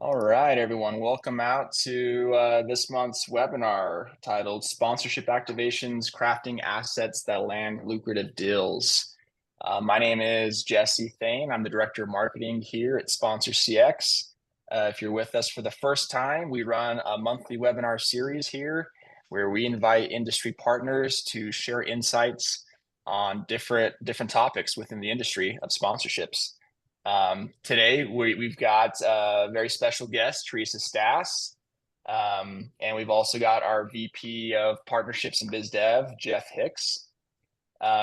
All right, everyone. Welcome out to this month's webinar titled Sponsorship Activations Crafting Assets That Land Lucrative Deals. My name is Jesse Thane. I'm the Director of Marketing here at Sponsor CX. If you're with us for the first time, we run a monthly webinar series here where we invite industry partners to share insights on different topics within the industry of sponsorships. Today, we've got a very special guest, Teresa Stass. And we've also got our VP of Partnerships and Biz Dev, Jeff Hicks.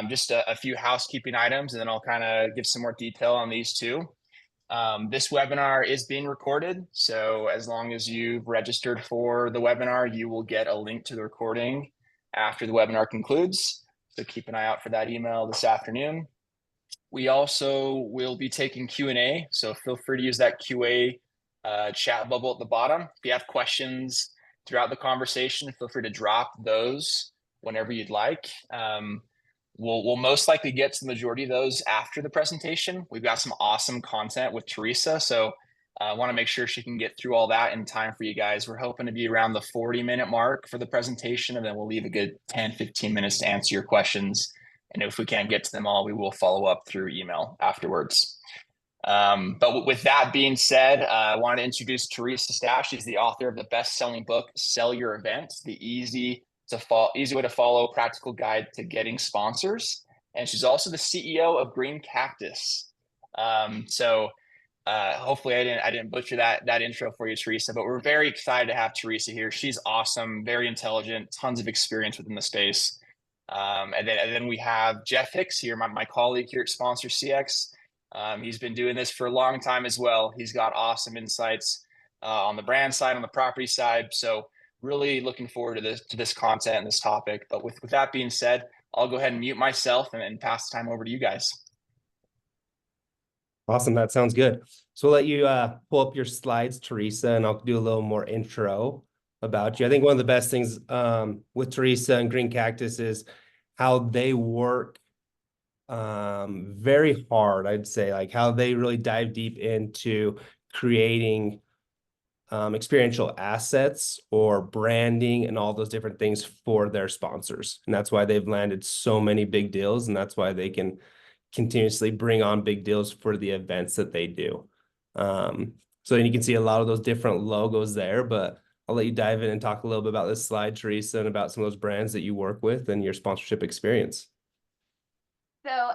Just a few housekeeping items, and then I'll kind of give some more detail on these two. This webinar is being recorded, so as long as you've registered for the webinar, you will get a link to the recording after the webinar concludes. So keep an eye out for that email this afternoon. We also will be taking Q&A, so feel free to use that QA chat bubble at the bottom. If you have questions throughout the conversation, feel free to drop those whenever you'd like. We'll most likely get to the majority of those after the presentation. We've got some awesome content with Teresa, so I want to make sure she can get through all that in time for you guys. We're hoping to be around the 40-minute mark for the presentation, and then we'll leave a good 10, 15 minutes to answer your questions. And if we can't get to them all, we will follow up through email afterwards. But with that being said, I want to introduce Teresa Stash. She's the author of the best-selling book, Sell Your Event, the easy way to follow practical guide to getting sponsors. And she's also the CEO of Green Cactus. Hopefully I didn't butcher that intro for you, Teresa, but we're very excited to have Teresa here. She's awesome, very intelligent, tons of experience within the space. And then we have Jeff Hicks here, my colleague here at Sponsor CX. He's been doing this for a long time as well. He's got awesome insights on the brand side, on the property side. So really looking forward to this content and this topic. But with that being said, I'll go ahead and mute myself and pass the time over to you guys. Awesome. That sounds good. So we'll let you pull up your slides, Teresa, and I'll do a little more intro about you. I think one of the best things with Teresa and Green Cactus is how they work very hard, I'd say, like how they really dive deep into creating experiential assets or branding and all those different things for their sponsors. And that's why they've landed so many big deals, and that's why they can continuously bring on big deals for the events that they do. So you can see a lot of those different logos there, but I'll let you dive in and talk a little bit about this slide, Teresa, and about some of those brands that you work with and your sponsorship experience. So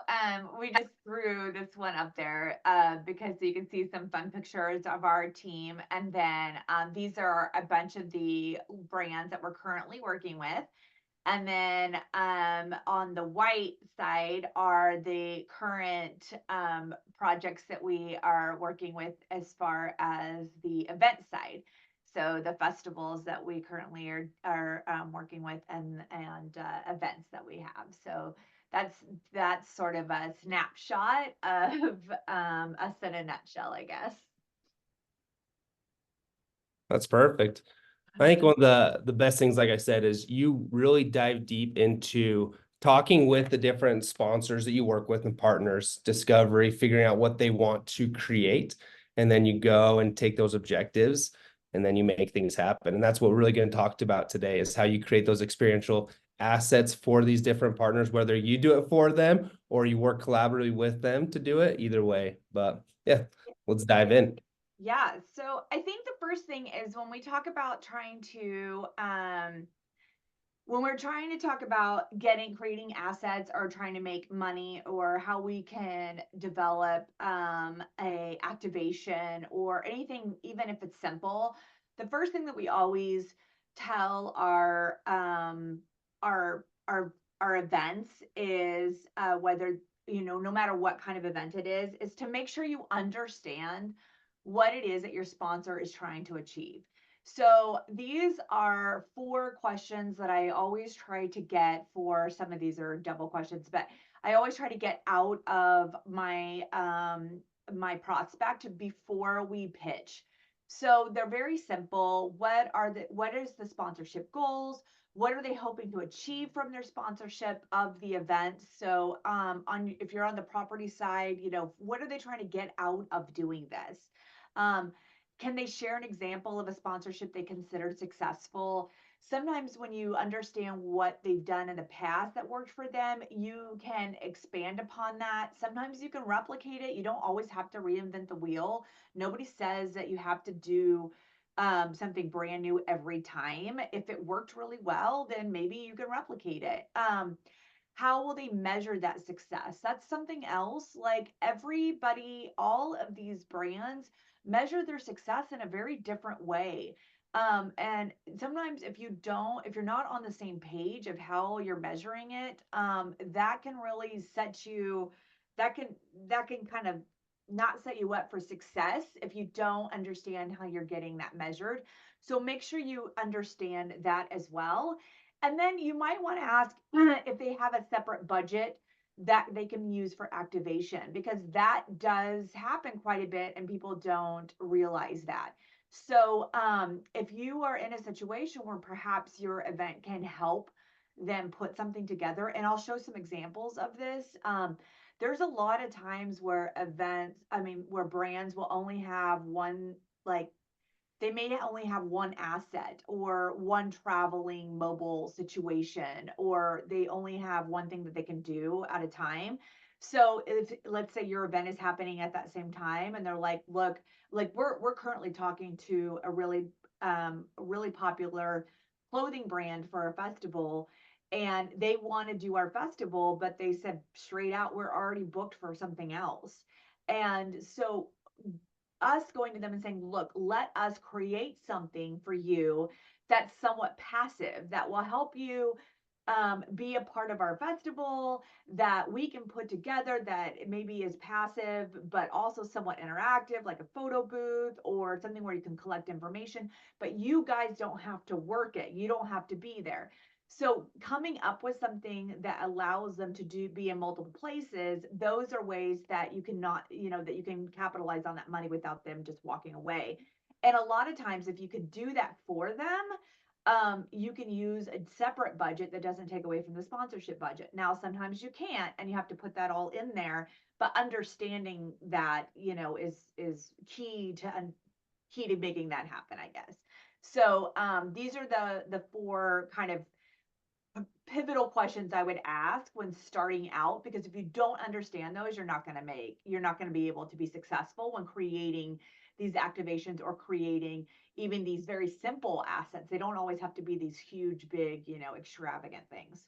we just threw this one up there because you can see some fun pictures of our team. And then these are a bunch of the brands that we're currently working with. And then on the white side are the current projects that we are working with as far as the event side. So the festivals that we currently are working with and events that we have. So that's sort of a snapshot of us in a nutshell, I guess. That's perfect. I think one of the best things, like I said, is you really dive deep into talking with the different sponsors that you work with and partners, discovery, figuring out what they want to create. And then you go and take those objectives and then you make things happen. And that's what we're really going to talk about today is how you create those experiential assets for these different partners, whether you do it for them or you work collaboratively with them to do it, either way. But yeah, let's dive in. Yeah, so I think the first thing is when we talk about when we're trying to talk about creating assets or trying to make money or how we can develop a activation or anything, even if it's simple, the first thing that we always tell our our events is whether no matter what kind of event it is to make sure you understand what it is that your sponsor is trying to achieve. So these are 4 questions that I always try to get. For some of these are double questions, but I always try to get out of my my prospect before we pitch. So they're very simple. What is the sponsorship goals? What are they hoping to achieve from their sponsorship of the event? So if you're on the property side, what are they trying to get out of doing this? Can they share an example of a sponsorship they considered successful? Sometimes when you understand what they've done in the past that worked for them, you can expand upon that. Sometimes you can replicate it. You don't always have to reinvent the wheel. Nobody says that you have to do something brand new every time. If it worked really well, then maybe you can replicate it. How will they measure that success? That's something else. Like everybody, all of these brands measure their success in a very different way. And sometimes if you're not on the same page of how you're measuring it, that can really set you, that can, that can kind of not set you up for success if you don't understand how you're getting that measured. So make sure you understand that as well. And then you might want to ask if they have a separate budget that they can use for activation, because that does happen quite a bit and people don't realize that. So if you are in a situation where perhaps your event can help them put something together, and I'll show some examples of this. There's a lot of times where where brands will only have one, like they may only have one asset or one traveling mobile situation, or they only have one thing that they can do at a time. So if, let's say your event is happening at that same time and they're like, look, like we're currently talking to a really popular clothing brand for a festival, and they want to do our festival, but they said straight out, we're already booked for something else. And so us going to them and saying, look, let us create something for you that's somewhat passive, that will help you be a part of our festival, that we can put together, that maybe is passive but also somewhat interactive, like a photo booth or something where you can collect information, but you guys don't have to work it, you don't have to be there. So coming up with something that allows them to be in multiple places, those are ways that you cannot, that you can capitalize on that money without them just walking away. And a lot of times, if you could do that for them, you can use a separate budget that doesn't take away from the sponsorship budget. Now, sometimes you can't, and you have to put that all in there. But understanding that, is key to making that happen, I guess. So these are the four kind of pivotal questions I would ask when starting out, because if you don't understand those, you're not going to be able to be successful when creating these activations or creating even these very simple assets. They don't always have to be these huge, big, extravagant things.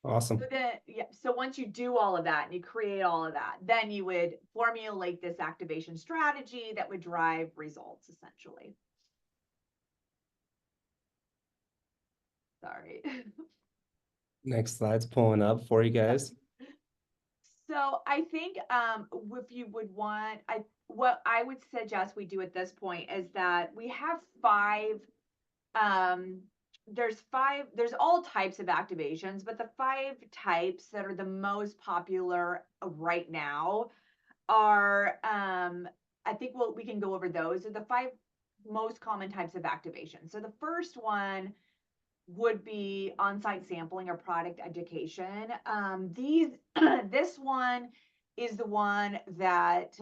Awesome. So once you do all of that and you create all of that, then you would formulate this activation strategy that would drive results, essentially. Sorry. Next slide's pulling up for you guys. So I think if you would want, what I would suggest we do at this point is that we have there's all types of activations, but the 5 types that are the most popular right now are, I think we can go over those. Are the 5 most common types of activation. So the first one would be on-site sampling or product education. This one is the one that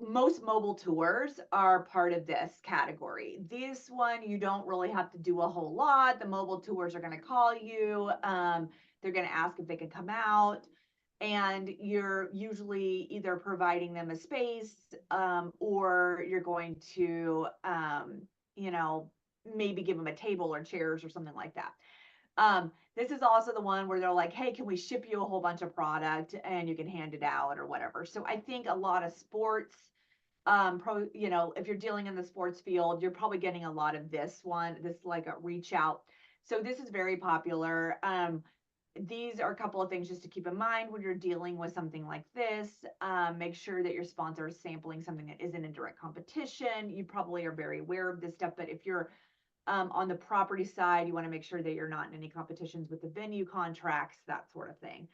most mobile tours are part of this category. This one, you don't really have to do a whole lot. The mobile tours are going to call you. They're going to ask if they can come out. And you're usually either providing them a space, or you're going to, maybe give them a table or chairs or something like that. This is also the one where they're like, hey, can we ship you a whole bunch of product and you can hand it out or whatever. So I think a lot of sports, if you're dealing in the sports field, you're probably getting a lot of this like a reach out. So this is very popular. These are a couple of things just to keep in mind when you're dealing with something like this. Make sure that your sponsor is sampling something that isn't in direct competition. You probably are very aware of this stuff, but if you're on the property side, you want to make sure that you're not in any competitions with the venue contracts, that sort of thing.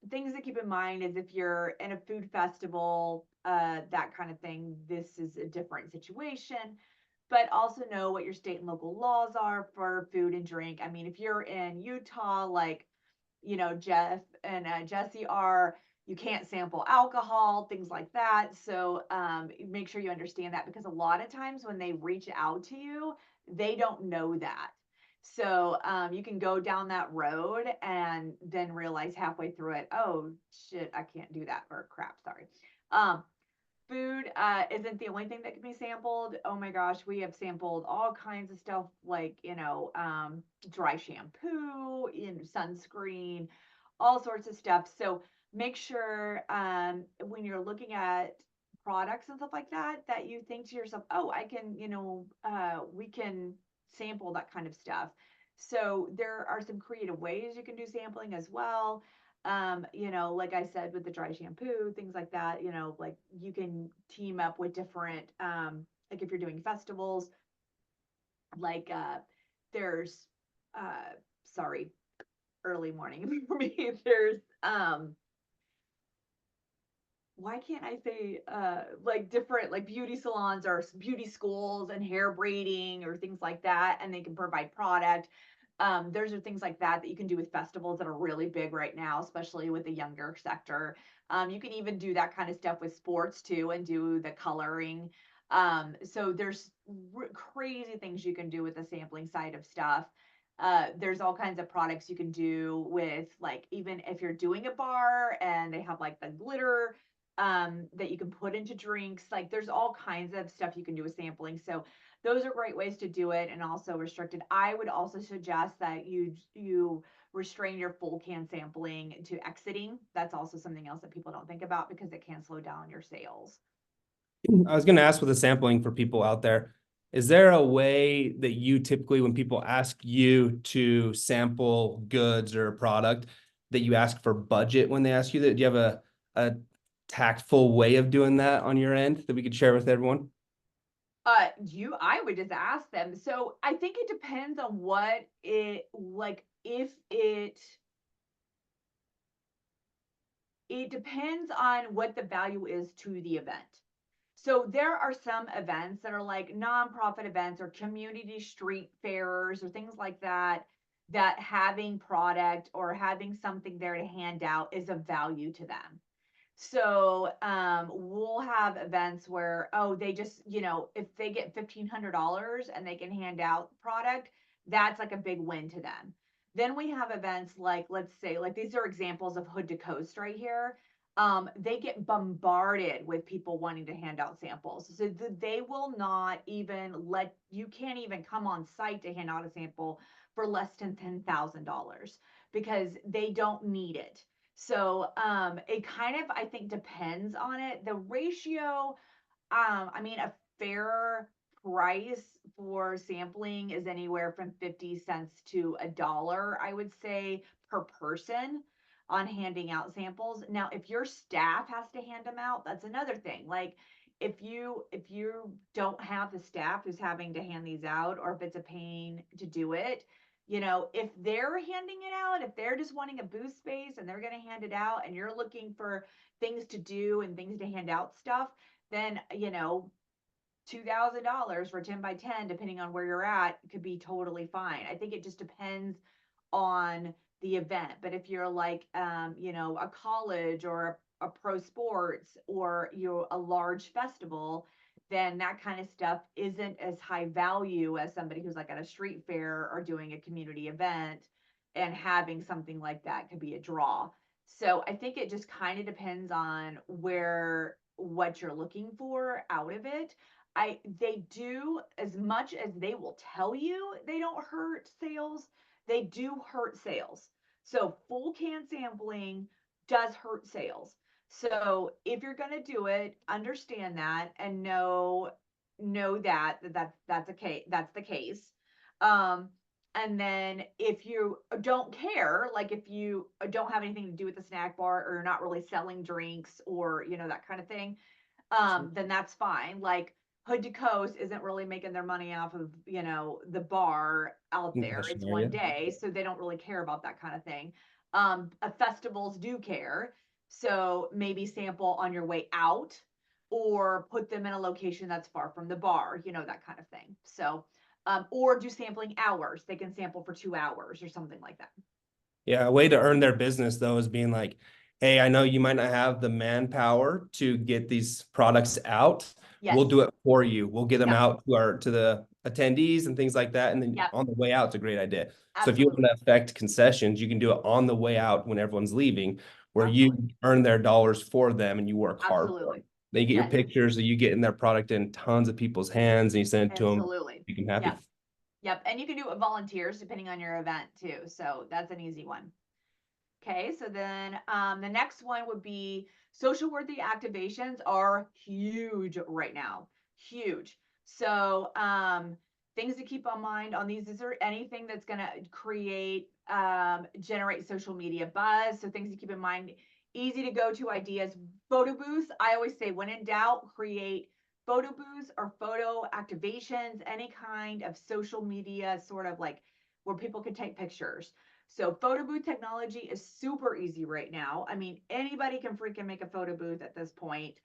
Things to keep in mind is if you're in a food festival, that kind of thing, this is a different situation. But also know what your state and local laws are for food and drink. I mean, if you're in Utah, like, Jeff and Jesse are, you can't sample alcohol, things like that. So make sure you understand that, because a lot of times when they reach out to you, they don't know that. So you can go down that road and then realize halfway through it, oh shit, I can't do that, or crap, sorry. Um, Food isn't the only thing that can be sampled. Oh my gosh, we have sampled all kinds of stuff, like, dry shampoo, sunscreen, all sorts of stuff. So make sure when you're looking at products and stuff like that, that you think to yourself, oh, I can, we can sample that kind of stuff. So there are some creative ways you can do sampling as well. Like I said, with the dry shampoo, things like that, like you can team up with different, like if you're doing festivals, like there's, sorry, early morning for me, there's, why can't I say like different, like beauty salons or beauty schools and hair braiding or things like that, and they can provide product. Those are things like that that you can do with festivals that are really big right now, especially with the younger sector. You can even do that kind of stuff with sports too, and do the coloring. So there's crazy things you can do with the sampling side of stuff. There's all kinds of products you can do with, like, even if you're doing a bar and they have like the glitter that you can put into drinks. Like there's all kinds of stuff you can do with sampling. So those are great ways to do it, and also restricted. I would also suggest that you restrain your full can sampling to exiting. That's also something else that people don't think about, because it can slow down your sales. I was going to ask, with the sampling for people out there, is there a way that you typically, when people ask you to sample goods or a product, that you ask for budget when they ask you that? Do you have a tactful way of doing that on your end that we could share with everyone? I would just ask them. So I think it depends on what it, like, if it depends on what the value is to the event. So there are some events that are like nonprofit events or community street fairs or things like that, that having product or having something there to hand out is of value to them. So we'll have events where, oh, they just, if they get $1,500 and they can hand out product, that's like a big win to them. Then we have events like, let's say, like these are examples of Hood to Coast right here. They get bombarded with people wanting to hand out samples. So they will not even let you, can't even come on site to hand out a sample for less than $10,000, because they don't need it. So it kind of, I think, depends on it. The ratio, I mean, a fair price for sampling is anywhere from 50 cents to $1, I would say, per person on handing out samples. Now, if your staff has to hand them out, that's another thing. Like if you don't have the staff who's having to hand these out, or if it's a pain to do it, if they're handing it out, if they're just wanting a booth space and they're going to hand it out, and you're looking for things to do and things to hand out stuff, then, $2,000 for 10 by 10, depending on where you're at, could be totally fine. I think it just depends on the event. But if you're like, a college or a pro sports, or you're a large festival, then that kind of stuff isn't as high value as somebody who's like at a street fair or doing a community event, and having something like that could be a draw. So I think it just kind of depends on what you're looking for out of it. They do, as much as they will tell you they don't hurt sales, they do hurt sales. So full can sampling does hurt sales. So if you're going to do it, understand that, and know that's the case. Um, and then if you don't care, like if you don't have anything to do with the snack bar, or you're not really selling drinks, or that kind of thing, then that's fine. Like Hood to Coast isn't really making their money off of, the bar out there. It's Concession one area. day, so they don't really care about that kind of thing. Festivals do care. So maybe sample on your way out, or put them in a location that's far from the bar, that kind of thing. So, or do sampling hours. They can sample for 2 hours or something like that. Yeah, a way to earn their business though is being like, hey, I know you might not have the manpower to get these products out. Yes. We'll do it for you. We'll get them Yep. out to the attendees and things like that. And then Yep. on the way out, it's a great idea. So if you Absolutely. want to affect concessions, you can do it on the way out when everyone's leaving, where you Absolutely. earn their dollars for them and you work hard for them. Absolutely. They get your Yes. pictures, so you getting their product in tons of people's hands and you send it to them, Absolutely. make them happy. Yep. Yep. And you can do it with volunteers depending on your event too. So that's an easy one. Okay, so then the next one would be social worthy activations are huge right now. Huge. So things to keep on mind on these, is there anything that's going to create, generate social media buzz? So things to keep in mind, easy to go to ideas. Photo booths, I always say when in doubt, create photo booths or photo activations, any kind of social media sort of like where people can take pictures. So photo booth technology is super easy right now. I mean, anybody can freaking make a photo booth at this point.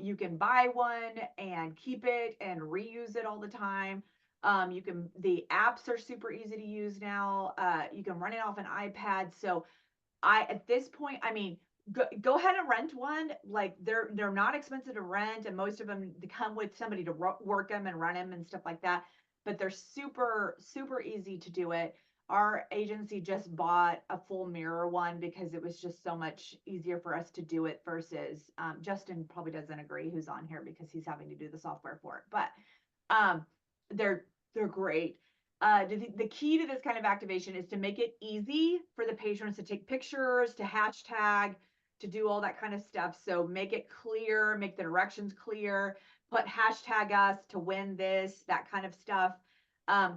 You can buy one and keep it and reuse it all the time. The apps are super easy to use now. You can run it off an iPad. So at this point, I mean, go ahead and rent one. Like they're not expensive to rent, and most of them come with somebody to work them and run them and stuff like that. But they're super easy to do it. Our agency just bought a full mirror one because it was just so much easier for us to do it versus Justin probably doesn't agree, who's on here, because he's having to do the software for it. But um, they're great. The key to this kind of activation is to make it easy for the patrons to take pictures, to hashtag, to do all that kind of stuff. So make it clear, make the directions clear, put hashtag us to win this, that kind of stuff.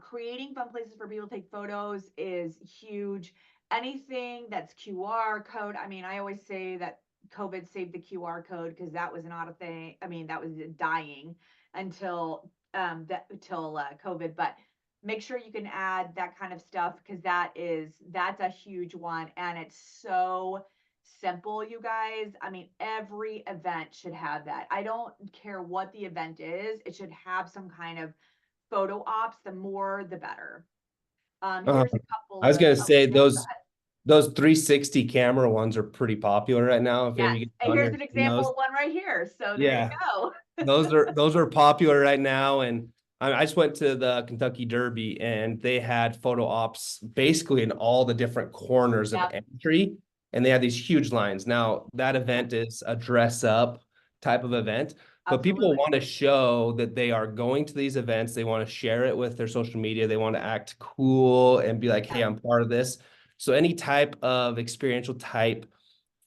Creating fun places for people to take photos is huge. Anything that's QR code. I mean, I always say that COVID saved the QR code because that was not a thing. I mean, that was dying until COVID, but make sure you can add that kind of stuff because that's a huge one, and it's so simple, you guys. I mean, every event should have that. I don't care what the event is, it should have some kind of photo ops. The more the better. Uh, Here's a couple I was of, gonna oh say yeah, go ahead. those 360 camera ones are pretty popular right now. If Yes, you get and on here's there, an and example of one right here, so there you yeah, go. those are popular right now. And I just went to the Kentucky Derby and they had photo ops basically in all the different corners of Yep. entry, and they had these huge lines. Now that event is a dress up type of event, but people Absolutely. want to show that they are going to these events. They want to share it with their social media. They want to act cool and be like, hey, Yep. I'm part of this. So any type of experiential type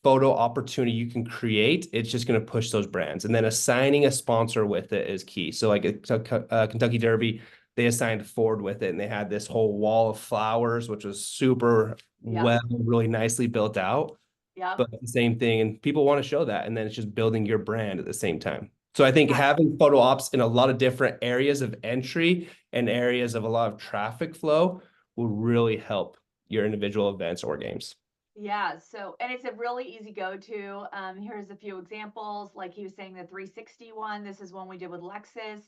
photo opportunity you can create, it's just going to push those brands. And then assigning a sponsor with it is key. So like Kentucky Derby, they assigned Ford with it, and they had this whole wall of flowers, which was super well, really nicely built out. Yep. But the same thing, and people want to show that, and then it's just building your brand at the same time. So I think Yeah. having photo ops in a lot of different areas of entry and areas of a lot of traffic flow will really help your individual events or games. Yeah, so, and it's a really easy go-to. Here's a few examples. Like he was saying, the 360 one. This is one we did with Lexus.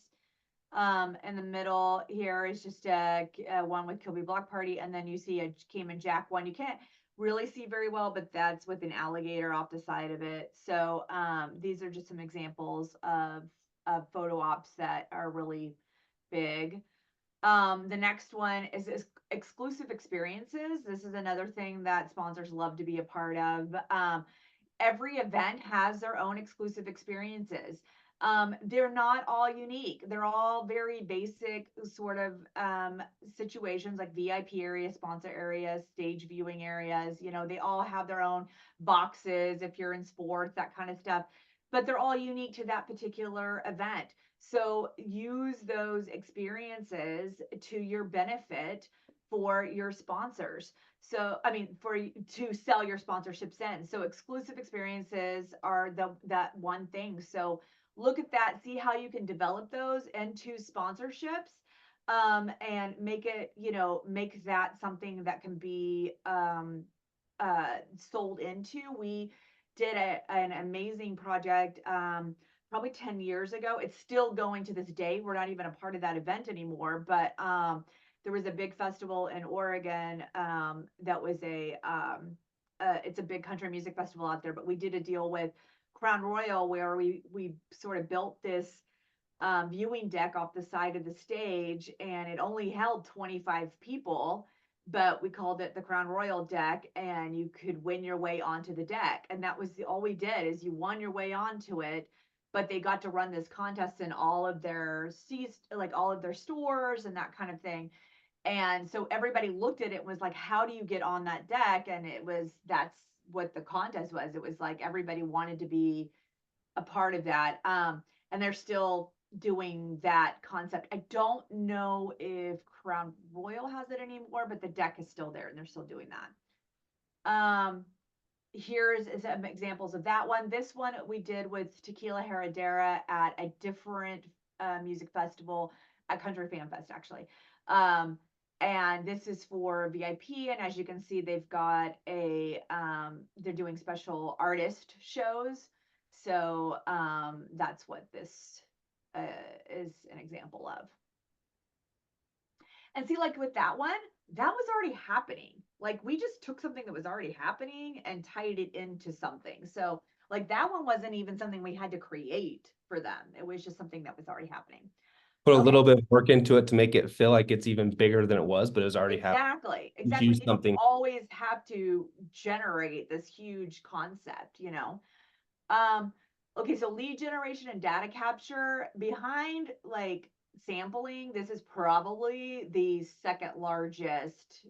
In the middle here is just a one with Kilby Block Party, and then you see a Cayman Jack one. You can't really see very well, but that's with an alligator off the side of it. So these are just some examples of photo ops that are really big. The next one is exclusive experiences. This is another thing that sponsors love to be a part of. Every event has their own exclusive experiences. They're not all unique. They're all very basic sort of situations like VIP areas, sponsor areas, stage viewing areas. You know, they all have their own boxes if you're in sports, that kind of stuff. But they're all unique to that particular event. So use those experiences to your benefit for your sponsors. So, I mean, to sell your sponsorships in. So exclusive experiences are that one thing. So look at that, see how you can develop those into sponsorships, and make it, make that something that can be sold into. We did an amazing project probably 10 years ago. It's still going to this day. We're not even a part of that event anymore, but there was a big festival in Oregon that was it's a big country music festival out there, but we did a deal with Crown Royal where we sort of built this viewing deck off the side of the stage, and it only held 25 people, but we called it the Crown Royal deck, and you could win your way onto the deck. And that was all we did is you won your way onto it, but they got to run this contest in all of their like all of their stores and that kind of thing. And so everybody looked at it and was like, how do you get on that deck? And that's what the contest was. It was like everybody wanted to be a part of that. And they're still doing that concept. I don't know if Crown Royal has it anymore, but the deck is still there and they're still doing that. Here's some examples of that one. This one we did with Tequila Heredera at a different music festival, at Country Fan Fest actually. And this is for VIP, and as you can see, they've got they're doing special artist shows. So that's what this is an example of. And see, like with that one, that was already happening. Like we just took something that was already happening and tied it into something. So like that one wasn't even something we had to create for them. It was just something that was already happening. Put a Okay. little bit of work into it to make it feel like it's even bigger than it was, but it was already Exactly. happening. Exactly. Use You don't something. always have to generate this huge concept, you know. Okay, so lead generation and data capture behind like sampling, this is probably the second largest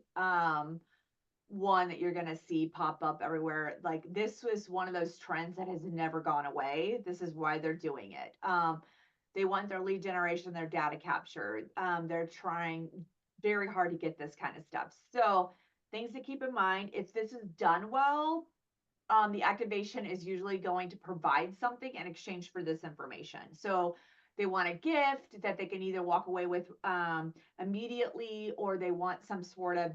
one that you're going to see pop up everywhere. Like this was one of those trends that has never gone away. This is why they're doing it. They want their lead generation, their data capture. They're trying very hard to get this kind of stuff. So things to keep in mind, if this is done well, the activation is usually going to provide something in exchange for this information. So they want a gift that they can either walk away with immediately, or they want some sort of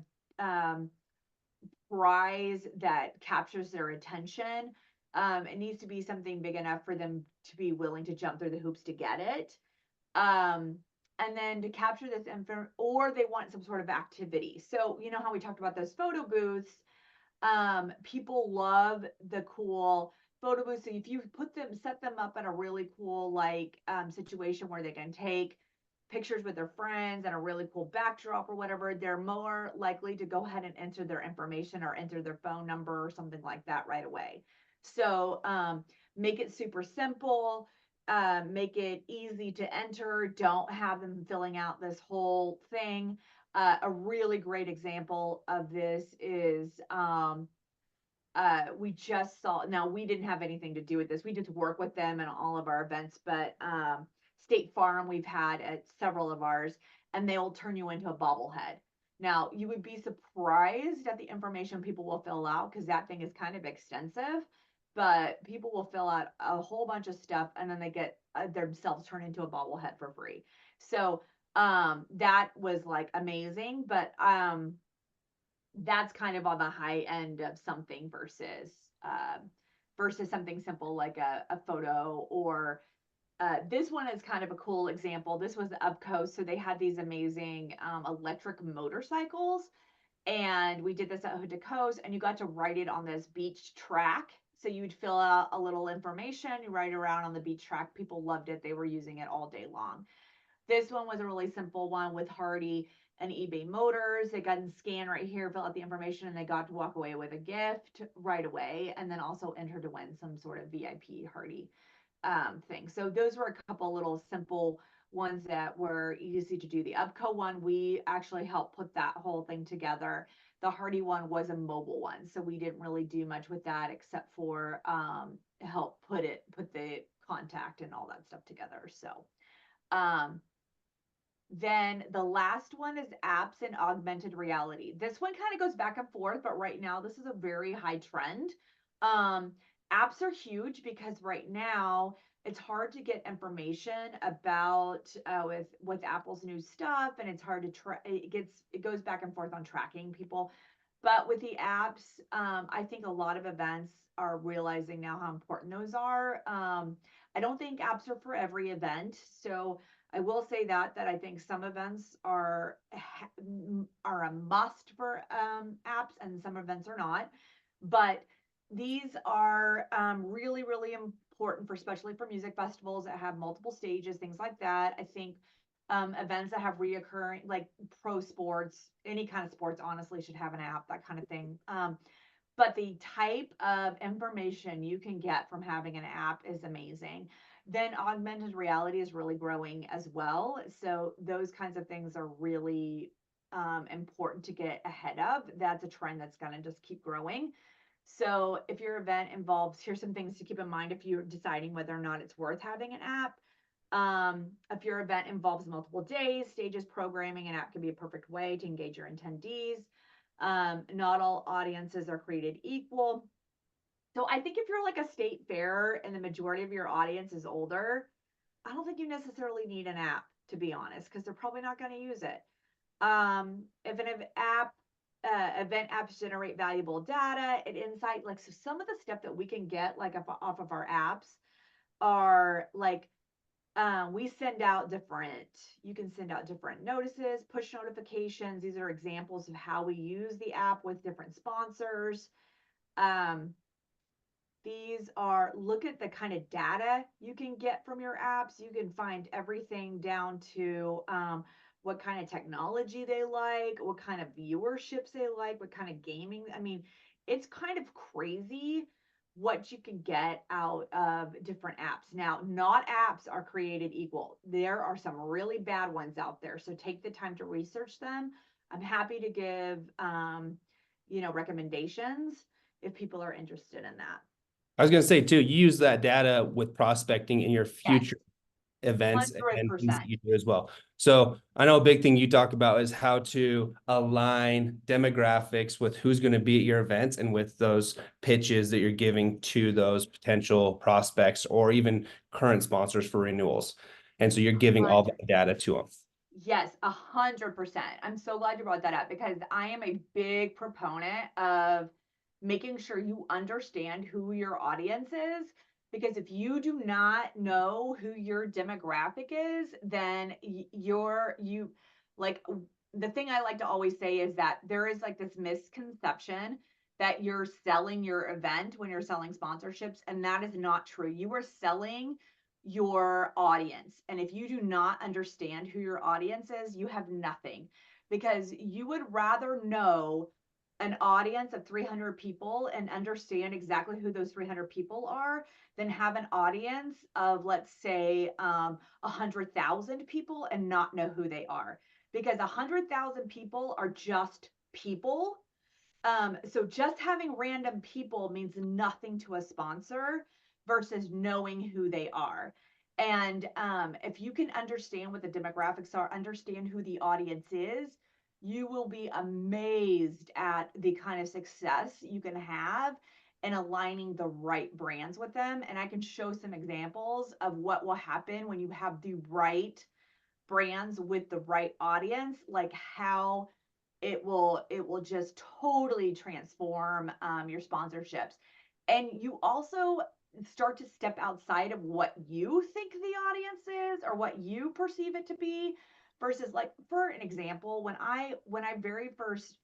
prize that captures their attention. It needs to be something big enough for them to be willing to jump through the hoops to get it. And then to capture this info, or they want some sort of activity. So, you know how we talked about those photo booths? People love the cool photo booths. So if you set them up in a really cool like situation where they can take pictures with their friends and a really cool backdrop or whatever, they're more likely to go ahead and enter their information or enter their phone number or something like that right away. So make it super simple, make it easy to enter. Don't have them filling out this whole thing. A really great example of this is we just saw, now we didn't have anything to do with this. We just work with them in all of our events, but State Farm we've had at several of ours, and they'll turn you into a bobblehead. Now you would be surprised at the information people will fill out because that thing is kind of extensive, but people will fill out a whole bunch of stuff and then they get themselves turned into a bobblehead for free. So that was like amazing, but that's kind of on the high end of something versus something simple like a photo. Or this one is kind of a cool example. This was up coast, so they had these amazing electric motorcycles, and we did this at Hood to Coast, and you got to ride it on this beach track. So you'd fill out a little information, you ride around on the beach track. People loved it. They were using it all day long. This one was a really simple one with Hardy and eBay Motors. They got to scan right here, fill out the information, and they got to walk away with a gift right away, and then also enter to win some sort of VIP Hardy thing. So those were a couple little simple ones that were easy to do. The Upco one, we actually helped put that whole thing together. The Hardy one was a mobile one, so we didn't really do much with that except for help put the contact and all that stuff together. So um, then the last one is apps and augmented reality. This one kind of goes back and forth, but right now this is a very high trend. Apps are huge because right now it's hard to get information about with Apple's new stuff, and it's hard to it goes back and forth on tracking people. But with the apps, I think a lot of events are realizing now how important those are. I don't think apps are for every event, so I will say that I think some events are a must for apps, and some events are not. But these are really, really important for, especially for music festivals that have multiple stages, things like that. I think events that have reoccurring, like pro sports, any kind of sports, honestly, should have an app, that kind of thing. But the type of information you can get from having an app is amazing. Then augmented reality is really growing as well. So those kinds of things are really important to get ahead of. That's a trend that's going to just keep growing. So if your event involves, here's some things to keep in mind if you're deciding whether or not it's worth having an app. If your event involves multiple days, stages, programming, an app can be a perfect way to engage your attendees. Not all audiences are created equal. So I think if you're like a state fair and the majority of your audience is older, I don't think you necessarily need an app, to be honest, because they're probably not going to use it. If an app, event apps generate valuable data and insight, like, so some of the stuff that we can get like off of our apps are like, we send out different, you can send out different notices, push notifications. These are examples of how we use the app with different sponsors. Um, these are, look at the kind of data you can get from your apps. You can find everything down to what kind of technology they like, what kind of viewerships they like, what kind of gaming. I mean, it's kind of crazy what you can get out of different apps. Now, not apps are created equal. There are some really bad ones out there. So take the time to research them. I'm happy to give, recommendations if people are interested in that. I was going to say too, you use that data with prospecting in your Yes, future events and things that 100%. you do as well. So I know a big thing you talk about is how to align demographics with who's going to be at your events and with those pitches that you're giving to those potential prospects or even current sponsors for renewals. And so you're giving all that data to them. Yes, 100%. I'm so glad you brought that up because I am a big proponent of making sure you understand who your audience is. Because if you do not know who your demographic is, then you like, the thing I like to always say is that there is like this misconception that you're selling your event when you're selling sponsorships, and that is not true. You are selling your audience. And if you do not understand who your audience is, you have nothing, because you would rather know an audience of 300 people and understand exactly who those 300 people are than have an audience of, let's say, 100,000 people and not know who they are, because 100,000 people are just people. So just having random people means nothing to a sponsor versus knowing who they are. And if you can understand what the demographics are, understand who the audience is, you will be amazed at the kind of success you can have in aligning the right brands with them. And I can show some examples of what will happen when you have the right brands with the right audience, like how it will just totally transform your sponsorships. And you also start to step outside of what you think the audience is or what you perceive it to be, versus, like, for an example, when I very first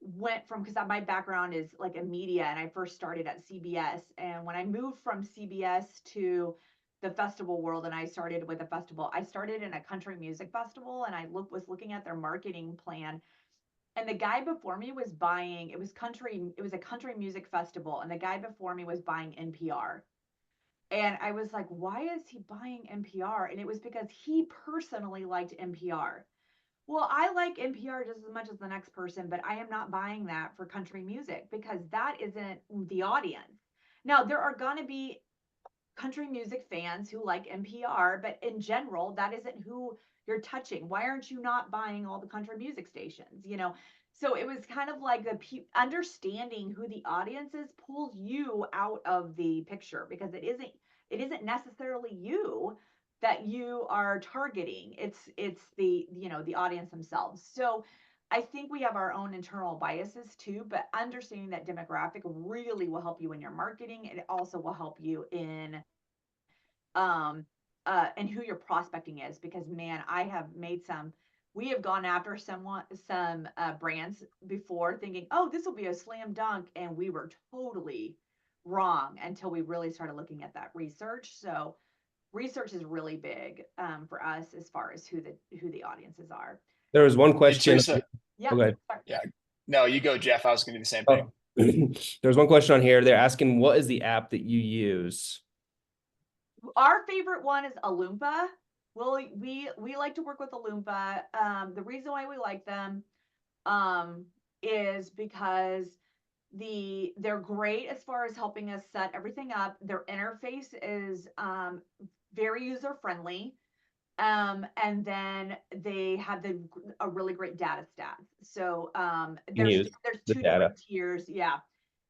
went from, because my background is like in media, and I first started at CBS, and when I moved from CBS to the festival world and I started with a festival, I started in a country music festival, and I was looking at their marketing plan, and the guy before me was buying, it was a country music festival, and the guy before me was buying NPR. And I was like, why is he buying NPR? And it was because he personally liked NPR. Well, I like NPR just as much as the next person, but I am not buying that for country music because that isn't the audience. Now, there are going to be country music fans who like NPR, but in general, that isn't who you're touching. Why aren't you not buying all the country music stations? So it was kind of like understanding who the audience is pulls you out of the picture, because it isn't necessarily you that you are targeting. It's the audience themselves. So I think we have our own internal biases too, but understanding that demographic really will help you in your marketing. It also will help you in and who your prospecting is, because man, I have made some we have gone after some brands before thinking, oh, this will be a slam dunk. And we were totally wrong until we really started looking at that research. So research is really big for us as far as who the audiences are. There was one Hey, question. Teresa. Yeah. Okay. Yeah. No, you go, Jeff. I was going to do the same thing. Oh. There's one question on here. They're asking, what is the app that you use? Our favorite one is Oompa. Well, we like to work with Oompa. The reason why we like them is because they're great as far as helping us set everything up. Their interface is very user friendly. And then they have a really great data stats. So there's Use the two data. different tiers. Yeah.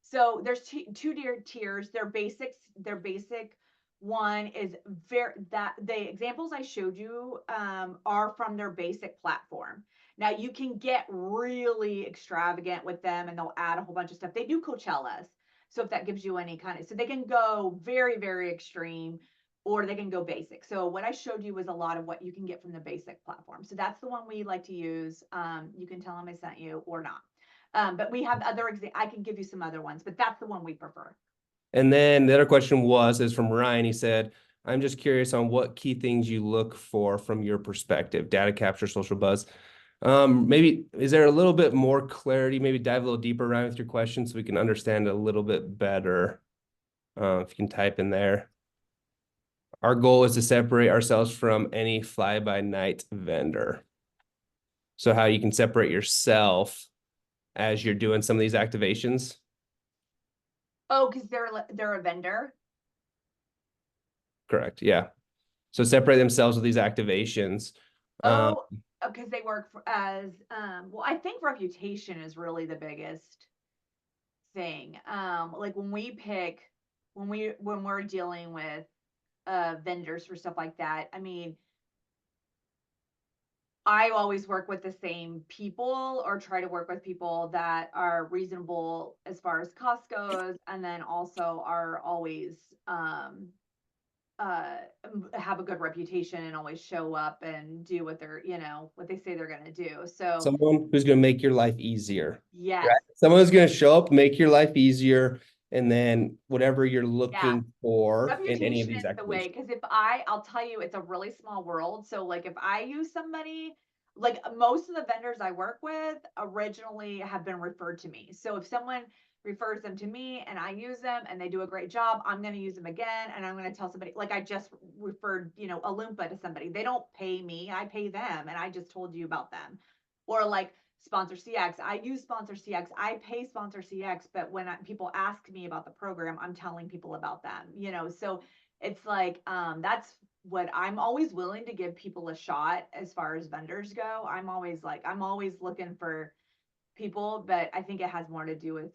So there's two tiers. Their basic one is the examples I showed you are from their basic platform. Now you can get really extravagant with them and they'll add a whole bunch of stuff. They do Coachellas. So if that gives you any kind of, so they can go very, very extreme or they can go basic. So what I showed you was a lot of what you can get from the basic platform. So that's the one we like to use. You can tell them I sent you or not. But we have other I can give you some other ones, but that's the one we prefer. And then the other question is from Ryan. He said, I'm just curious on what key things you look for from your perspective, data capture, social buzz. Maybe is there a little bit more clarity? Maybe dive a little deeper around with your question so we can understand it a little bit better. If you can type in there. Our goal is to separate ourselves from any fly-by-night vendor. So how you can separate yourself as you're doing some of these activations. Oh, because they're a vendor. Correct. Yeah. So separate themselves with these activations. Oh, because they work as well, I think reputation is really the biggest thing. Like when we're dealing with vendors for stuff like that, I mean, I always work with the same people or try to work with people that are reasonable as far as cost goes, and then also are always uh have a good reputation and always show up and do what what they say they're going to do. So someone who's going to make your life easier. yes. Right? Someone who's going to show up, make your life easier, and then whatever you're looking for in any of Reputation these is the way, activations. because if I'll tell you, it's a really small world. So like if I use somebody, like most of the vendors I work with originally have been referred to me. So if someone refers them to me and I use them and they do a great job, I'm going to use them again. And I'm going to tell somebody, like I just referred, a Loompa to somebody. They don't pay me, I pay them. And I just told you about them. Or like Sponsor CX. I use Sponsor CX. I pay Sponsor CX, but when people ask me about the program, I'm telling people about them, So it's like that's what I'm always willing to give people a shot as far as vendors go. I'm always looking for people, but I think it has more to do with,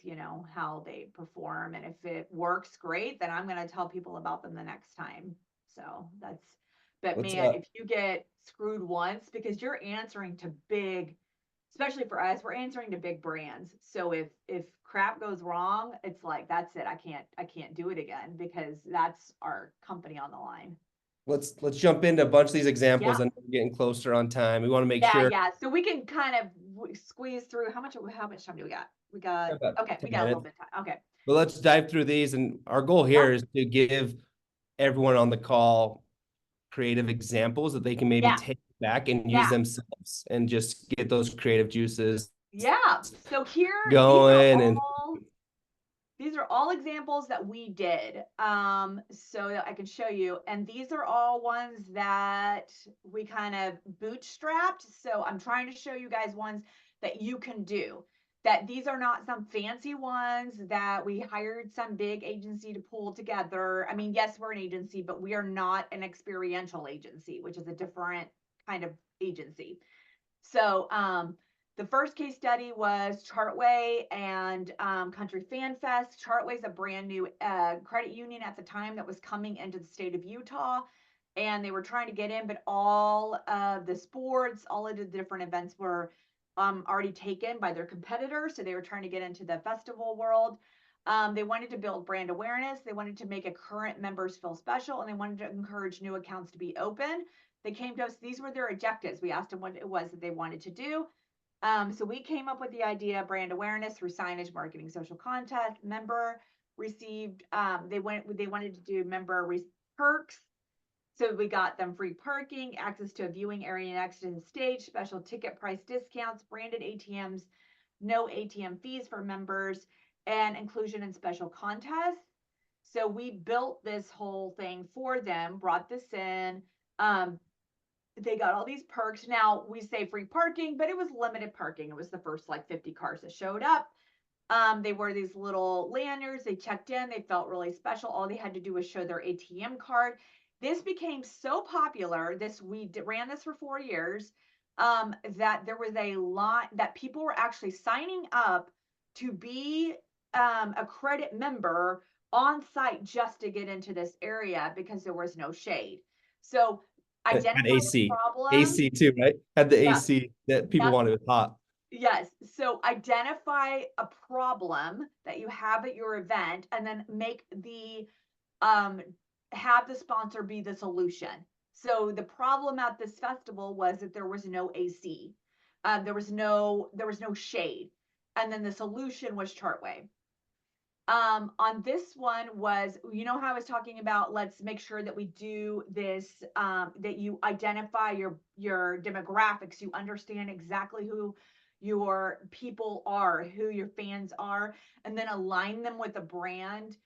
how they perform. And if it works great, then I'm going to tell people about them the next time. So but Let's man, if you get screwed once, because you're answering to big, especially for us, we're answering to big brands. So if crap goes wrong, it's like that's it. I can't do it again because that's our company on the line. let's jump into a bunch of these examples Yeah. and we're getting closer on time. We want to make sure. Yeah. So we can kind of squeeze through. How much time do we got? We got About okay. 10 We got a little minutes. bit of time. Okay. But let's dive through these. And our goal here is to give everyone on the call creative examples that they can maybe Yeah. take back and use Yeah. themselves and just get those creative juices Yeah. So here, going. And these are all examples that we did, so that I can show you. And these are all ones that we kind of bootstrapped. So I'm trying to show you guys ones that you can do. That these are not some fancy ones that we hired some big agency to pull together. I mean, yes, we're an agency, but we are not an experiential agency, which is a different kind of agency. So, the first case study was Chartway and Country Fan Fest. Chartway is a brand new credit union at the time that was coming into the state of Utah, and they were trying to get in, but all of the sports, all of the different events were already taken by their competitors. So they were trying to get into the festival world. They wanted to build brand awareness. They wanted to make a current members feel special, and they wanted to encourage new accounts to be open. They came to us, these were their objectives. We asked them what it was that they wanted to do. So we came up with the idea, brand awareness through signage, marketing, social content. Member received, they wanted to do perks. So we got them free parking, access to a viewing area next to the stage, special ticket price discounts, branded ATMs, no ATM fees for members, and inclusion in special contests. So we built this whole thing for them, brought this in. They got all these perks. Now we say free parking, but it was limited parking. It was the first like 50 cars that showed up. They wore these little lanyards. They checked in. They felt really special. All they had to do was show their ATM card. This became so popular. We ran this for 4 years. That there was a lot that people were actually signing up to be a credit member on site just to get into this area because there was no shade. So Had identify the AC, problem. AC too, right? Had the Yeah. AC that people Yep. wanted it hot. Yes. So identify a problem that you have at your event and then make have the sponsor be the solution. So the problem at this festival was that there was no AC. There was no shade. And then the solution was Chartway. On this one was, you know how I was talking about, let's make sure that we do this, that you identify your demographics, you understand exactly who your people are, who your fans are, and then align them with a brand.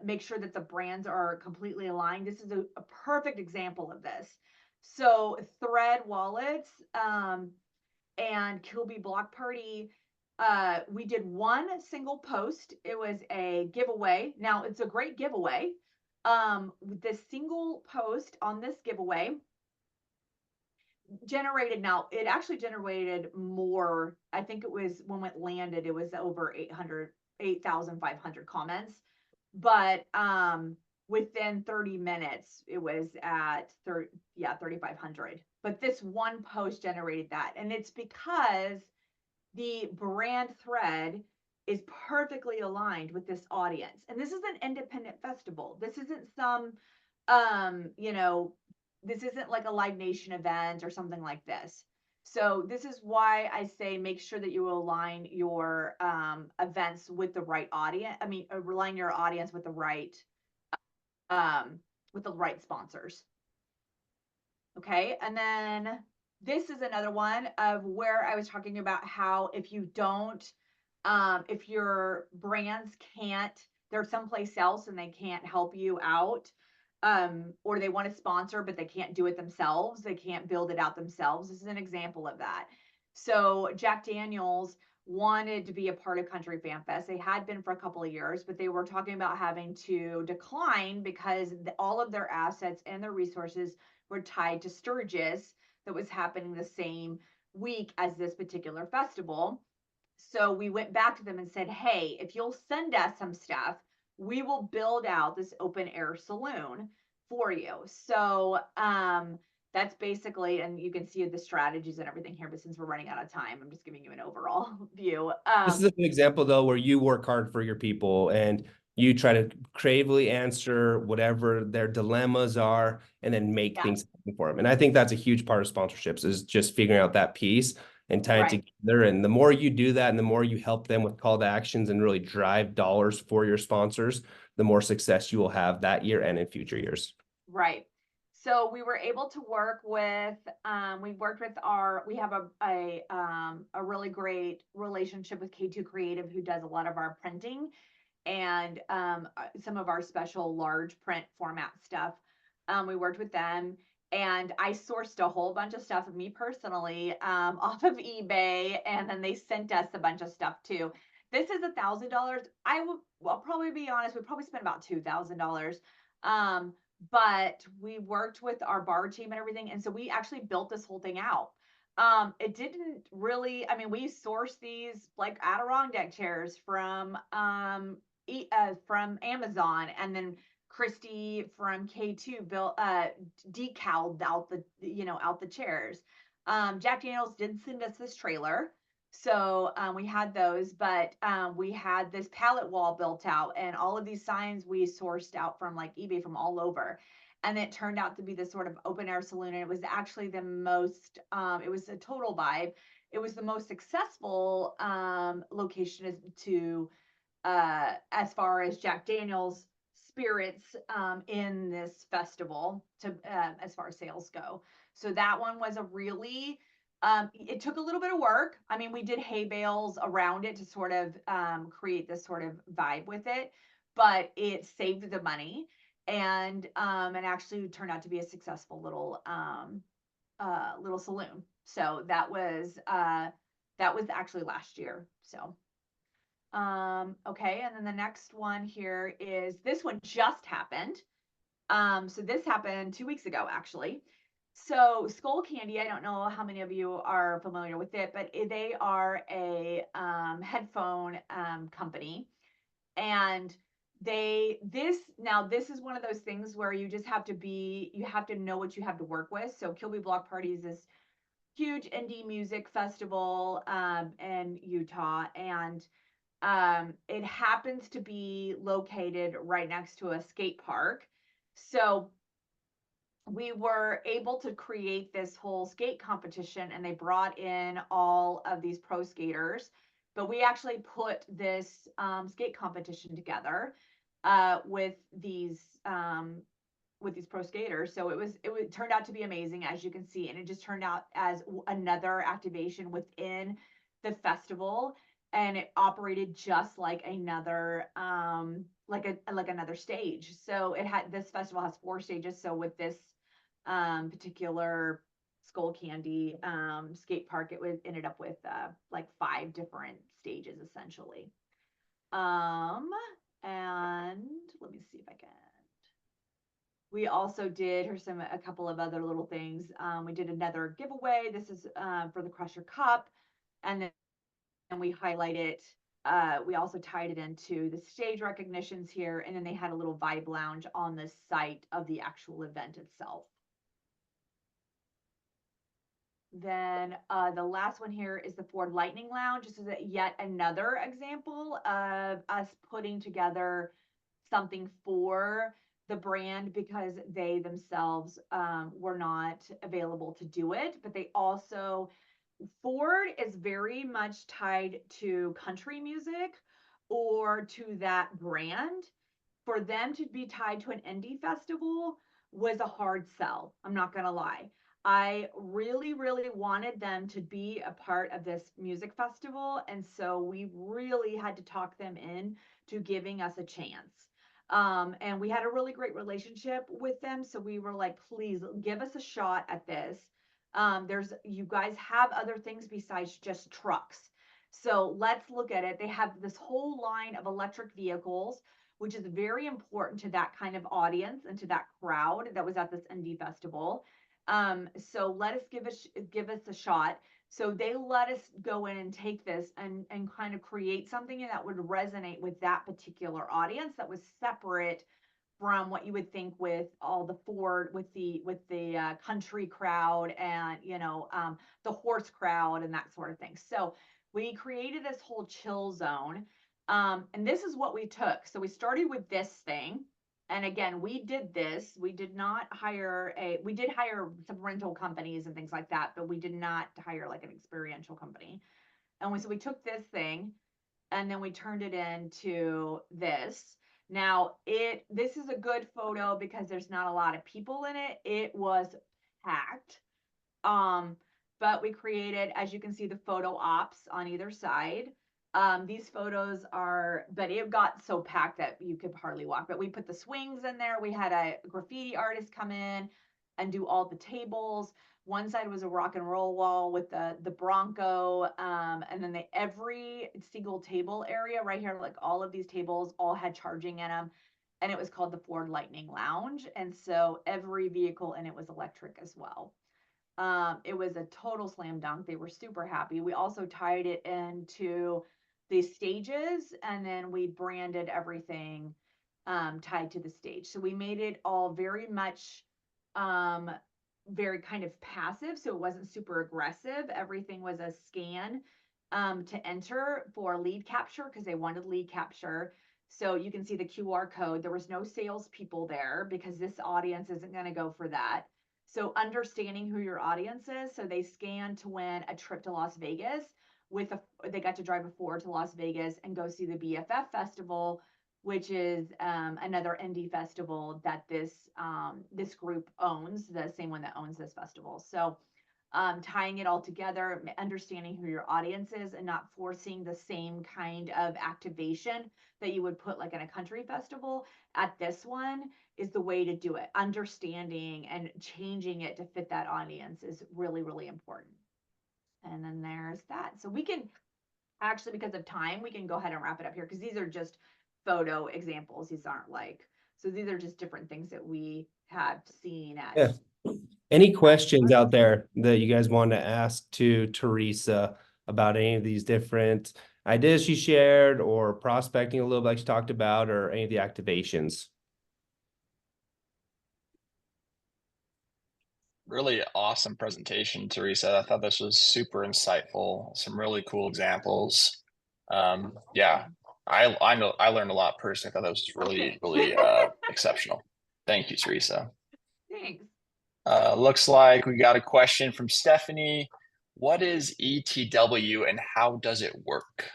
Make sure that the brands are completely aligned. This is a perfect example of this. So Thread Wallets, and Kilby Block Party, we did one single post. It was a giveaway. Now it's a great giveaway. The single post on this giveaway it actually generated more. I think it was when it landed, it was over 8,500 comments. But within 30 minutes, it was at 3,500. But this one post generated that. And it's because the brand thread is perfectly aligned with this audience. And this is an independent festival. This isn't some, this isn't like a Live Nation event or something like this. So this is why I say make sure that you align your events with the right audience. I mean, align your audience with the right sponsors. Okay, and then this is another one of where I was talking about how if you don't, if your brands can't, they're someplace else and they can't help you out, or they want to sponsor, but they can't do it themselves. They can't build it out themselves. This is an example of that. So Jack Daniels wanted to be a part of Country Fan Fest. They had been for a couple of years, but they were talking about having to decline because all of their assets and their resources were tied to Sturgis that was happening the same week as this particular festival. So we went back to them and said, hey, if you'll send us some stuff, we will build out this open air saloon for you. So that's basically, and you can see the strategies and everything here, but since we're running out of time, I'm just giving you an overall view. This is an example though, where you work hard for your people and you try to creatively answer whatever their dilemmas are and then make things happen for them. And I think that's a huge part of sponsorships is just figuring out that piece and tying it together. And the more you do that and the more you help them with call to actions and really drive dollars for your sponsors, the more success you will have that year and in future years. Right. So we were able to work with, we have a really great relationship with K2 Creative, who does a lot of our printing and some of our special large print format stuff. We worked with them and I sourced a whole bunch of stuff of me personally off of eBay, and then they sent us a bunch of stuff too. This is $1,000. I'll probably be honest, we probably spent about $2,000. But we worked with our bar team and everything. And so we actually built this whole thing out. It didn't really, I mean, we sourced these like Adirondack chairs from Amazon, and then Christy from K2 built, decaled out the chairs. Jack Daniels did send us this trailer. So we had those, but we had this pallet wall built out, and all of these signs we sourced out from like eBay from all over. And it turned out to be this sort of open air saloon. And it was actually the most, it was a total vibe. It was the most successful location to, as far as Jack Daniel's spirits in this festival, to as far as sales go. So that one was a really, it took a little bit of work. I mean, we did hay bales around it to sort of create this sort of vibe with it, but it saved the money, and actually turned out to be a successful little saloon. So that was actually last year. So okay, and then the next one here is, this one just happened. So this happened 2 weeks ago, actually. So Skull Candy, I don't know how many of you are familiar with it, but they are a headphone company, and this is one of those things where you just have to you have to know what you have to work with. So Kilby Block Party is this huge indie music festival in Utah, and it happens to be located right next to a skate park. So we were able to create this whole skate competition, and they brought in all of these pro skaters. But we actually put this skate competition together with these pro skaters. So it turned out to be amazing, as you can see, and it just turned out as another activation within the festival, and it operated just like another like another stage. So this festival has 4 stages. So with this particular Skull Candy skate park, ended up with like 5 different stages essentially. And let me see if I can. We also did, here's a couple of other little things. We did another giveaway. This is for the Crusher Cup, and then we highlight it. We also tied it into the stage recognitions here, and then they had a little vibe lounge on the site of the actual event itself. Then the last one here is the Ford Lightning Lounge. This is yet another example of us putting together something for the brand, because they themselves were not available to do it. But they also, Ford is very much tied to country music or to that brand. For them to be tied to an indie festival was a hard sell. I'm not going to lie. I really, really wanted them to be a part of this music festival. And so we really had to talk them in to giving us a chance. And we had a really great relationship with them. So we were like, please give us a shot at this. You guys have other things besides just trucks. So let's look at it. They have this whole line of electric vehicles, which is very important to that kind of audience and to that crowd that was at this indie festival. So let us give us a shot. So they let us go in and take this and kind of create something that would resonate with that particular audience, that was separate from what you would think with all the Ford, with the country crowd, and the horse crowd and that sort of thing. So we created this whole chill zone, and this is what we took. So we started with this thing. And again, we did this. We did not hire we did hire some rental companies and things like that, but we did not hire like an experiential company. And so we took this thing, and then we turned it into this. Now this is a good photo because there's not a lot of people in it. It was packed. But we created, as you can see, the photo ops on either side. These photos but it got so packed that you could hardly walk. But we put the swings in there. We had a graffiti artist come in and do all the tables. One side was a rock and roll wall with the Bronco, and then every single table area right here, like all of these tables, all had charging in them, and it was called the Ford Lightning Lounge. And so every vehicle in it was electric as well. It was a total slam dunk. They were super happy. We also tied it into the stages, and then we branded everything tied to the stage. So we made it all very much very kind of passive. So it wasn't super aggressive. Everything was a scan to enter for lead capture because they wanted lead capture. So you can see the QR code. There was no salespeople there because this audience isn't going to go for that. So understanding who your audience is. So they scanned to win a trip to Las Vegas they got to drive a Ford to Las Vegas and go see the BFF Festival, which is another indie festival that this group owns, the same one that owns this festival. So tying it all together, understanding who your audience is, and not forcing the same kind of activation that you would put like in a country festival at this one is the way to do it. Understanding and changing it to fit that audience is really, really important. And then there's that. So we can actually, because of time, we can go ahead and wrap it up here because these are just photo examples. These aren't so these are just different things that we have seen at. Yeah. Any questions out there that you guys want to ask to Teresa about any of these different ideas she shared, or prospecting a little bit like she talked about, or any of the activations? Really awesome presentation, Teresa. I thought this was super insightful. Some really cool examples. Yeah, I know I learned a lot personally. I thought that was really, really exceptional. Thank you, Teresa. Thanks. Looks like we got a question from Stephanie. What is ETW and how does it work?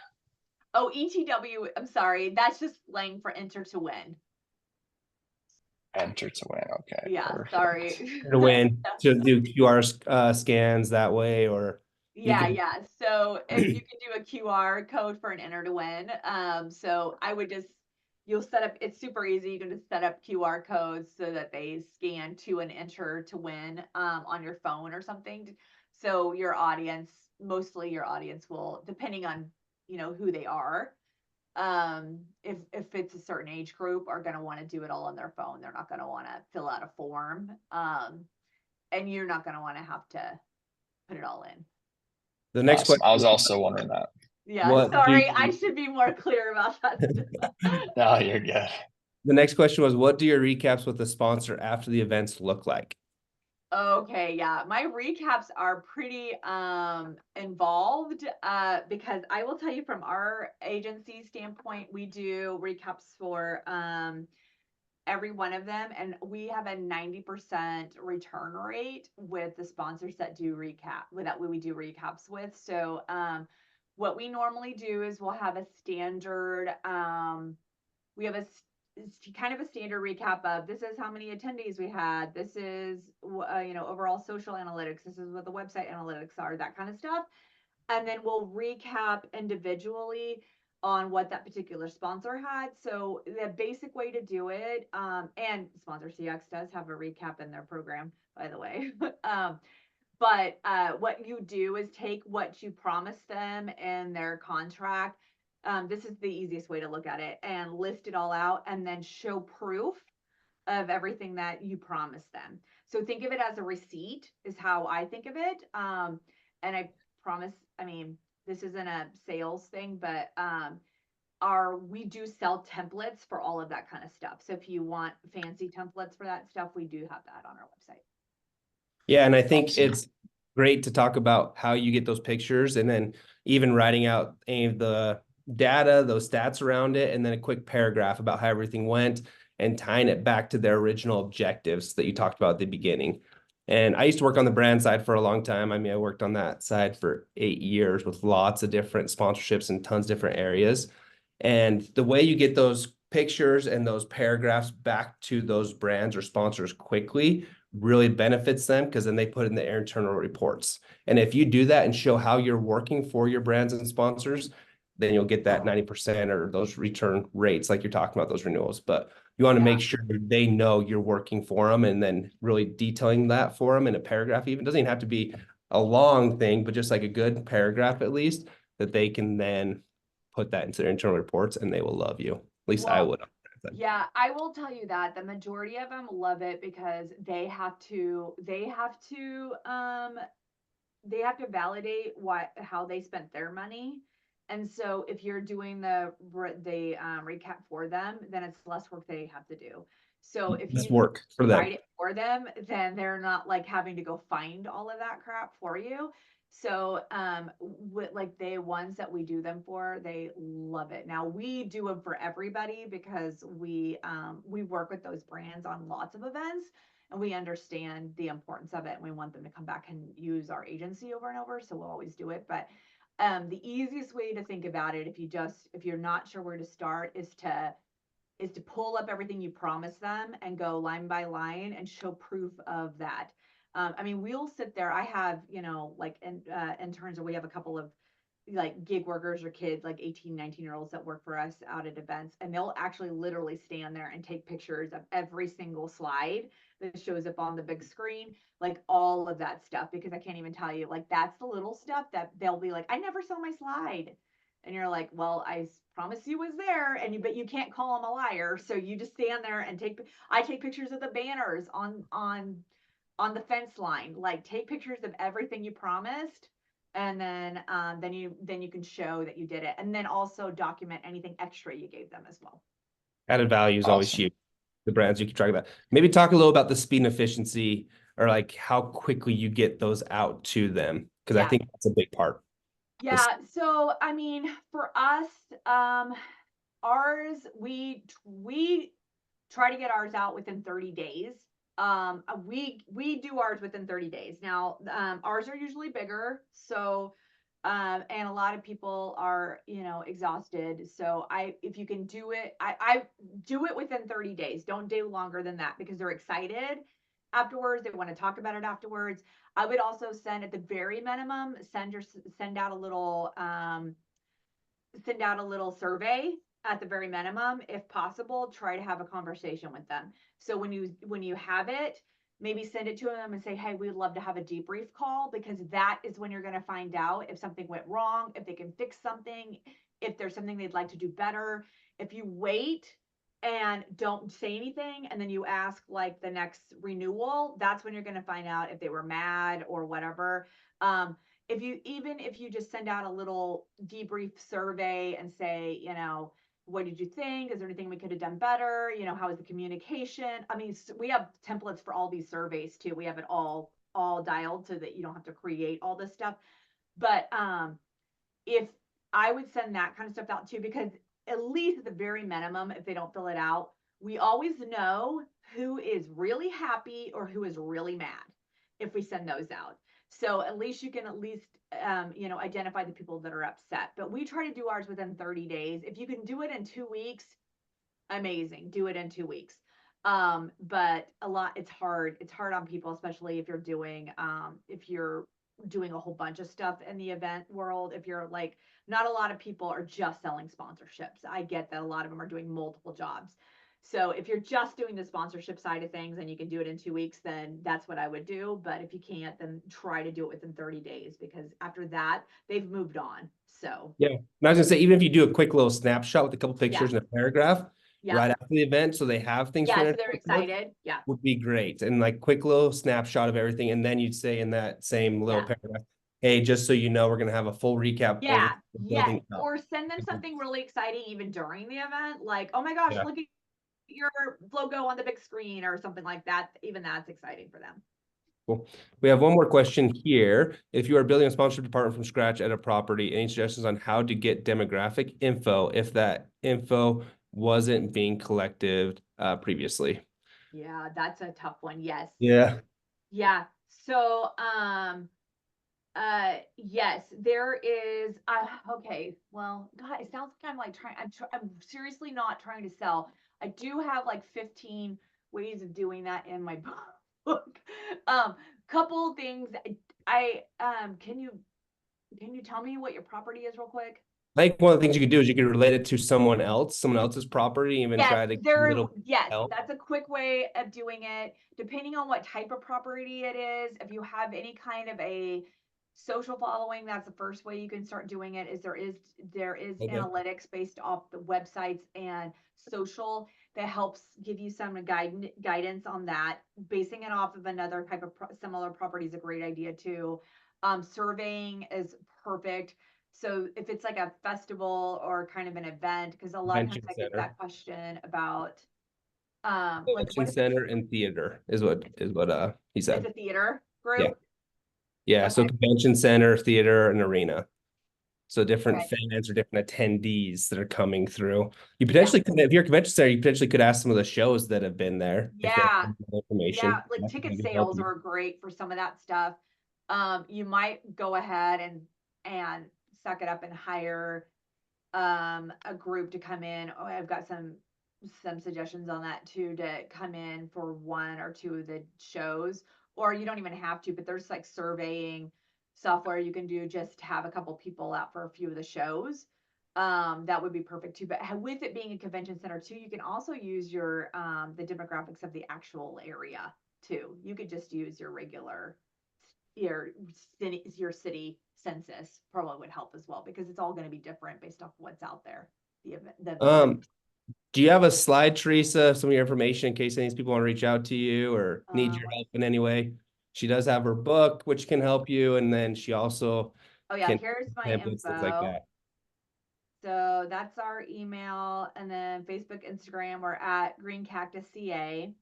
Oh, ETW, I'm sorry. That's just slang for enter to win. Enter to win. Okay. Yeah, Perfect. sorry. To win, to do QR scans that way, or Yeah, yeah. So if you can do a QR code for an enter to win, so I would you'll set up. It's super easy. You can just set up QR codes so that they scan to an enter to win on your phone or something. So your audience, mostly your audience, will, depending on who they are, if it's a certain age group, are going to want to do it all on their phone. They're not going to want to fill out a form, and you're not going to want to have to put it all in. the next Awesome. question. I was also wondering that. Yeah, sorry, I should be more clear about that. No, you're good. The next question was, what do your recaps with the sponsor after the events look like? Okay, yeah. My recaps are pretty involved because I will tell you from our agency standpoint, we do recaps for every one of them, and we have a 90% return rate with the sponsors that do we do recaps with. So what we normally do is we'll have a standard we have kind of a standard recap of this is how many attendees we had, this is overall social analytics, this is what the website analytics are, that kind of stuff, and then we'll recap individually on what that particular sponsor had. So the basic way to do it, and Sponsor CX does have a recap in their program, by the way. But what you do is take what you promised them in their contract. This is the easiest way to look at it, and list it all out and then show proof of everything that you promised them. So think of it as a receipt is how I think of it. And I promise, I mean, this isn't a sales thing, but we do sell templates for all of that kind of stuff. So if you want fancy templates for that stuff, we do have that on our website. Yeah, and I think it's great to talk about how you get those pictures, and then even writing out any of the data, those stats around it, and then a quick paragraph about how everything went and tying it back to their original objectives that you talked about at the beginning. And I used to work on the brand side for a long time. I mean, I worked on that side for 8 years with lots of different sponsorships in tons of different areas. And the way you get those pictures and those paragraphs back to those brands or sponsors quickly really benefits them, because then they put in their internal reports. And if you do that and show how you're working for your brands and sponsors, then you'll get that 90% or those return rates like you're talking about, those renewals. But you want to make sure they know you're working for them, and then really detailing that for them in a paragraph. Even doesn't even have to be a long thing, but just like a good paragraph at least, that they can then put that into their internal reports, and they will love you. At least I would. Yeah, I will tell you that the majority of them love it because they have to validate how they spent their money. And so if you're doing the recap for them, then it's less work they have to do. So if you work for them, write it for them, then they're not like having to go find all of that crap for you. So, like the ones that we do them for, they love it. Now we do them for everybody because we work with those brands on lots of events and we understand the importance of it and we want them to come back and use our agency over and over. So we'll always do it. But the easiest way to think about it, if you're not sure where to start, is to pull up everything you promise them and go line by line and show proof of that. I mean, we'll sit there. I have, like interns, or we have a couple of like gig workers or kids, like 18, 19-year-olds that work for us out at events, and they'll actually literally stand there and take pictures of every single slide that shows up on the big screen, like all of that stuff, because I can't even tell you, like that's the little stuff that they'll be like, I never saw my slide. And you're like, well, I promise you was there, but you can't call them a liar. So you just stand there and I take pictures of the banners on the fence line, like take pictures of everything you promised. And then you can show that you did it. And then also document anything extra you gave them as well. Added value is always Awesome. huge. The brands you keep track of that. Maybe talk a little about the speed and efficiency, or like how quickly you get those out to them, because I Yeah. think that's a big part. Yeah. So, I mean, for us, ours, we try to get ours out within 30 days. We do ours within 30 days. Now, ours are usually bigger, so and a lot of people are, exhausted. So if you can do it, I do it within 30 days. Don't do longer than that because they're excited afterwards. They want to talk about it afterwards. I would also send at the very minimum, send out a little survey at the very minimum. If possible, try to have a conversation with them. So when you have it, maybe send it to them and say, hey, we'd love to have a debrief call, because that is when you're going to find out if something went wrong, if they can fix something, if there's something they'd like to do better. If you wait and don't say anything and then you ask like the next renewal, that's when you're going to find out if they were mad or whatever. If you just send out a little debrief survey and say, what did you think? Is there anything we could have done better? How is the communication? I mean, we have templates for all these surveys too. We have it all dialed so that you don't have to create all this stuff. But if I would send that kind of stuff out too, because at least at the very minimum, if they don't fill it out, we always know who is really happy or who is really mad if we send those out. So at least you can identify the people that are upset. But we try to do ours within 30 days. If you can do it in 2 weeks, amazing. Do it in 2 weeks. But it's hard. It's hard on people, especially if you're doing a whole bunch of stuff in the event world. If you're like, not a lot of people are just selling sponsorships. I get that a lot of them are doing multiple jobs. So if you're just doing the sponsorship side of things and you can do it in 2 weeks, then that's what I would do. But if you can't, then try to do it within 30 days, because after that, they've moved on. So Yeah. And I was gonna say, even if you do a quick little snapshot with a couple yeah, pictures and a paragraph yeah, right after the event, so they have things for yeah. their So they're excited. Yeah, would be great. And like quick little snapshot of everything. And then you'd say in that same little yeah. paragraph, hey, just so you know, we're gonna have a full recap over Yeah, yes. building up. Or send them something really exciting even during the event, like, oh my gosh, Yeah. look at your logo on the big screen or something like that. Even that's exciting for them. Cool. We have one more question here. If you are building a sponsorship department from scratch at a property, any suggestions on how to get demographic info if that info wasn't being collected previously? Yeah, that's a tough one. Yes. Yeah. Yeah. So, yes, there is, okay, well, God, it sounds like I'm like I'm seriously not trying to sell. I do have like 15 ways of doing that in my book. Couple things. Can you tell me what your property is real quick? I think one of the things you could do is you could relate it to someone else's property, even try to get a little Yes, help. that's a quick way of doing it. Depending on what type of property it is, if you have any kind of a social following, that's the first way you can start doing it. There is Okay. analytics based off the websites and social that helps give you some guidance on that. Basing it off of another type of similar property is a great idea too. Surveying is perfect. So if it's like a festival or kind of an event, because a lot of times Convention I get center. that question about like Convention what if it's center and theater is what he said. a theater Yeah. group? Yeah, so Okay. convention center, theater, and arena. So different Okay. fans or different attendees that are coming through. You potentially could, if you're a convention center, you potentially could ask some of the shows that have been there. If they Yeah. have information. Yeah, like That's ticket gonna help sales you. are great for some of that stuff. You might go ahead and suck it up and hire a group to come in. Oh, I've got some suggestions on that too, to come in for one or two of the shows, or you don't even have to, but there's like surveying software you can do, just have a couple people out for a few of the shows. That would be perfect too. But with it being a convention center too, you can also use your the demographics of the actual area too. You could just use your regular your city census probably would help as well, because it's all going to be different based off what's out there. The Um, do you have a slide, Teresa, some of your information in case any of these people want to reach out to you or need your help in any way? She does have her book, which can help you, and then she also oh yeah, can here's my templates, things like info. that. So that's our email, and then Facebook, Instagram, we're at Green Cactus CA.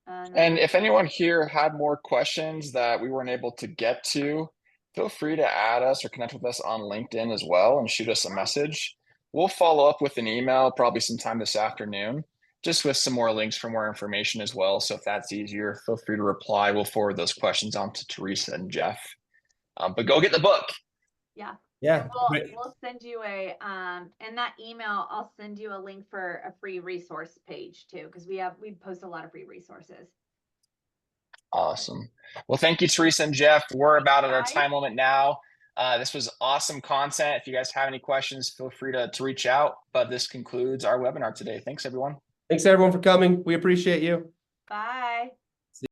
And if anyone here had more questions that we weren't able to get to, feel free to add us or connect with us on LinkedIn as well and shoot us a message. We'll follow up with an email probably sometime this afternoon, just with some more links for more information as well. So if that's easier, feel free to reply. We'll forward those questions on to Teresa and Jeff. But go get the book. Yeah. Yeah. And we'll send you a in that email, I'll send you a link for a free resource page too, because we post a lot of free resources. Awesome. Well, thank you, Teresa and Jeff. We're about at our Guys. time limit now. This was awesome content. If you guys have any questions, feel free to reach out. But this concludes our webinar today. Thanks, everyone. Thanks everyone for coming. We appreciate you. Bye.